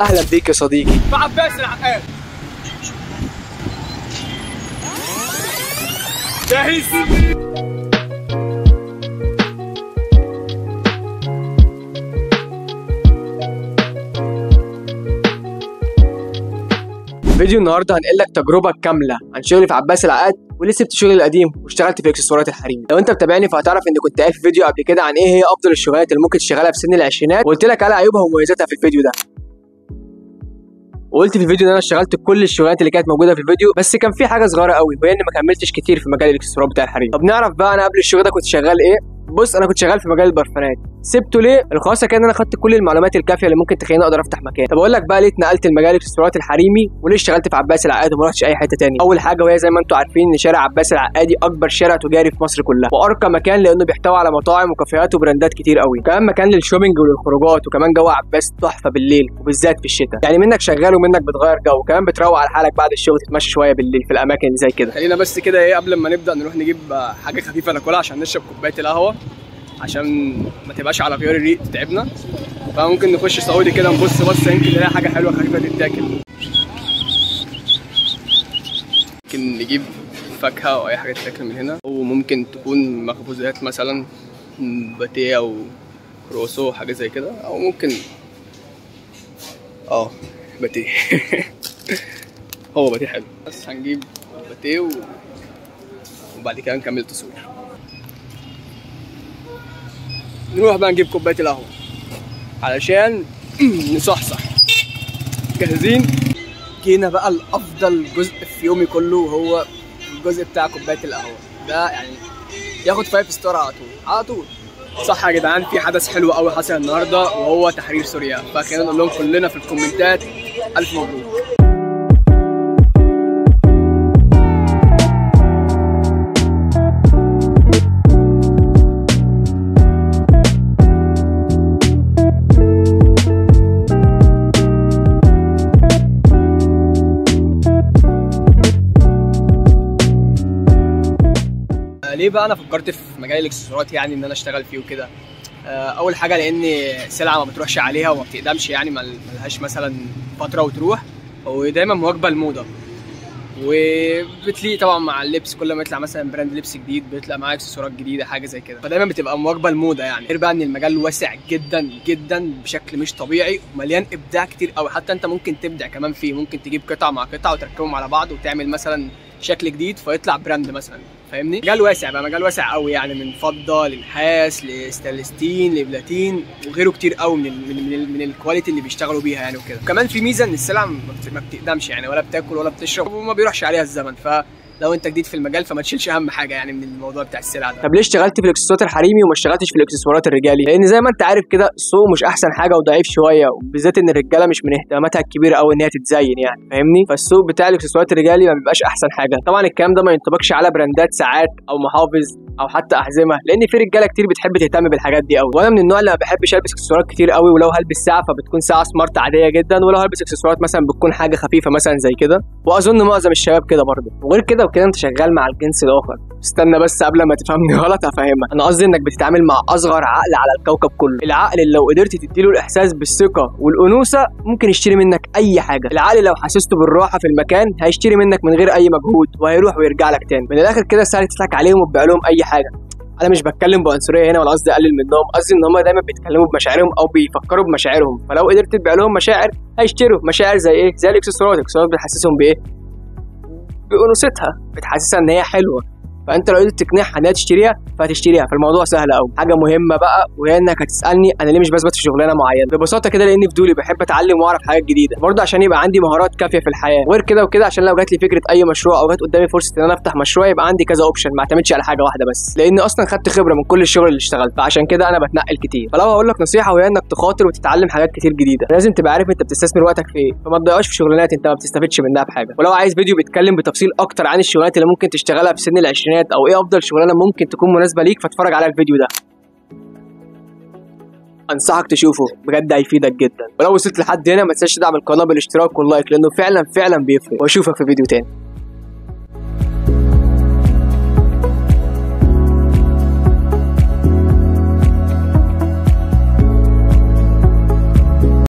اهلا بيك يا صديقي. مع عباس العقاد. جاهز؟ فيديو النهارده هنقل لك تجربه كامله عن شغلي في عباس العقاد وليه سبت شغلي القديم واشتغلت في اكسسوارات الحريم. لو انت متابعني فهتعرف اني كنت قايل في فيديو قبل كده عن ايه هي افضل الشغلات اللي ممكن تشتغلها في سن العشرينات، وقلت لك على عيوبها ومميزاتها في الفيديو ده. وقلت في الفيديو ان انا اشتغلت كل الشغلانات اللي كانت موجوده في الفيديو، بس كان في حاجه صغيره قوي وهي اني ما كملتش كتير في مجال الاكسسوارات بتاع الحريم. طب نعرف بقى انا قبل الشغل ده كنت شغال ايه. بص، انا كنت شغال في مجال البرفانات، سبته ليه؟ الخلاصه كان انا خدت كل المعلومات الكافيه اللي ممكن تخليني اقدر افتح مكان. طب اقول لك بقى ليه اتنقلت لمجال الاكسسوارات الحريمي وليه اشتغلت في عباس العقاد وما رحتش اي حته تاني. اول حاجه وهي زي ما انتم عارفين ان شارع عباس العقادي اكبر شارع تجاري في مصر كلها، وارقى مكان لانه بيحتوي على مطاعم وكافيهات وبراندات كتير قوي، وكمان مكان للشوبينج وللخروجات، وكمان جو عباس تحفه بالليل وبالذات في الشتاء، يعني منك شغال ومنك بتغير جو، وكمان بتروق على حالك بعد الشغل تتمشى شويه بالليل في الاماكن زي كده. خلينا بس كده ايه قبل ما نبدا نروح نجيب حاجه خفيفه ناكلها عشان نشرب كوبايه القهوه، عشان ما تبقاش على غيار الريق تتعبنا. فممكن نخش سعودي كده نبص بص يمكن نلاقي حاجه حلوه خفيفه تتاكل. ممكن نجيب فاكهه او اي حاجه تتاكل من هنا، وممكن تكون مخبوزات مثلا باتيه او كروسو حاجه زي كده، او ممكن باتيه هو باتيه حلو. بس هنجيب باتيه وبعد كده نكمل تصوير. نروح بقى نجيب كوبايه القهوه علشان نصحصح. جاهزين؟ جينا بقى لافضل جزء في يومي كله، وهو الجزء بتاع كوبايه القهوه ده. يعني ياخد 5 ستار على طول على طول. صح يا جدعان، في حدث حلو قوي حصل النهارده وهو تحرير سوريا، فخلينا نقول لهم كلنا في الكومنتات الف مبروك. ليه بقى انا فكرت في مجال الاكسسوارات يعني ان انا اشتغل فيه وكده؟ اول حاجه لان سلعه ما بتروحش عليها وما بتقدمش، يعني ملهاش مثلا فتره وتروح، ودايما مواكبه الموضه، وبتليق طبعا مع اللبس. كل ما يطلع مثلا براند لبس جديد بيطلع معاه اكسسوارات جديده حاجه زي كده، فدايما بتبقى مواكبه الموضه. يعني غير بقى ان المجال واسع جدا جدا بشكل مش طبيعي ومليان ابداع كتير قوي. حتى انت ممكن تبدع كمان فيه، ممكن تجيب قطعه مع قطعه وتركبهم على بعض وتعمل مثلا شكل جديد فيطلع براند مثلا، فاهمني؟ مجال واسع بقى، مجال واسع قوي، يعني من فضه لنحاس لستانلستين لبلاتين وغيره كتير قوي من الكواليتي اللي بيشتغلوا بيها يعني وكده. وكمان في ميزه ان السلع ما بتقدمش، يعني ولا بتاكل ولا بتشرب وما بيروحش عليها الزمن، فلو انت جديد في المجال فما تشيلش اهم حاجه يعني من الموضوع بتاع السلع ده. طب ليه اشتغلت في الاكسسوارات الحريمي وما اشتغلتش في الاكسسوارات الرجالي؟ لان زي ما انت عارف كده السوق مش احسن حاجه وضعيف شويه، وبالذات ان الرجاله مش من اهتماماتها الكبيره قوي ان هي تتزين، يعني فاهمني؟ فالسوق بتاع الاكسسوارات الرجالي ما بيبقاش احسن حاجه. طبعا الكلام ده ما ينطبقش على براندات ساعات او محافظ او حتى احزمه، لان في رجاله كتير بتحب تهتم بالحاجات دي قوي، وانا من النوع اللي ما بحبش البس اكسسوارات كتير قوي، ولو هلبس ساعه فبتكون ساعه سمارت عاديه جدا، ولو هلبس اكسسوارات مثلا بتكون حاجه خفيفه مثلا زي كده، واظن معظم الشباب كده برضه. وغير كده وكده انت شغال مع الجنس الاخر. استنى بس قبل ما تفهمني غلط هفهمك. انا قصدي انك بتتعامل مع اصغر عقل على الكوكب كله، العقل اللي لو قدرت تديله الاحساس بالثقه والانوثه ممكن يشتري منك اي حاجه، العقل لو حسسته بالراحه في المكان هيشتري منك من غير اي مجهود وهيروح ويرجع لك تاني. من الاخر كده سهل تضحك عليهم وتبيع لهم اي حاجه. انا مش بتكلم بعنصريه هنا ولا قصدي اقلل منهم، قصدي ان هم دايما بيتكلموا بمشاعرهم او بيفكروا بمشاعرهم، فلو قدرت تبيع لهم مشاعر هيشتروا مشاعر زي ايه؟ زي الاكسسوارات بتحسسهم بايه؟ بانوثتها، بتحسسها ان هي حلوه، فانت لو قدرت تقنعها ان هي تشتريها فهتشتريها. فالموضوع سهل قوي. حاجه مهمه بقى وهي انك هتسالني انا ليه مش بثبت في شغلانه معينه. ببساطه كده لاني فضولي بحب اتعلم واعرف حاجات جديده، برضه عشان يبقى عندي مهارات كافيه في الحياه. وغير كده وكده عشان لو جات لي فكره اي مشروع او جات قدامي فرصه ان انا افتح مشروع يبقى عندي كذا اوبشن، ما اعتمدش على حاجه واحده بس، لاني اصلا خدت خبره من كل الشغل اللي اشتغلت، فعشان كده انا بتنقل كتير. فلو هقول لك نصيحه وهي انك تخاطر وتتعلم حاجات كتير جديده، لازم تبقى عارف انت بتستثمر وقتك في ايه، فما تضيعوش في شغلانات انت ما بتستفدش منها بحاجه. ولو عايز فيديو بيتكلم بتفصيل اكتر عن الشغلانات اللي ممكن تشتغلها في سن العشرينات او ايه افضل شغلانه ممكن تكون مناسبه ليك، فاتفرج على الفيديو ده، انصحك تشوفه بجد هيفيدك جدا. ولو وصلت لحد هنا ما تنساش تدعم القناه بالاشتراك واللايك لانه فعلا بيفرق، واشوفك في فيديو تاني.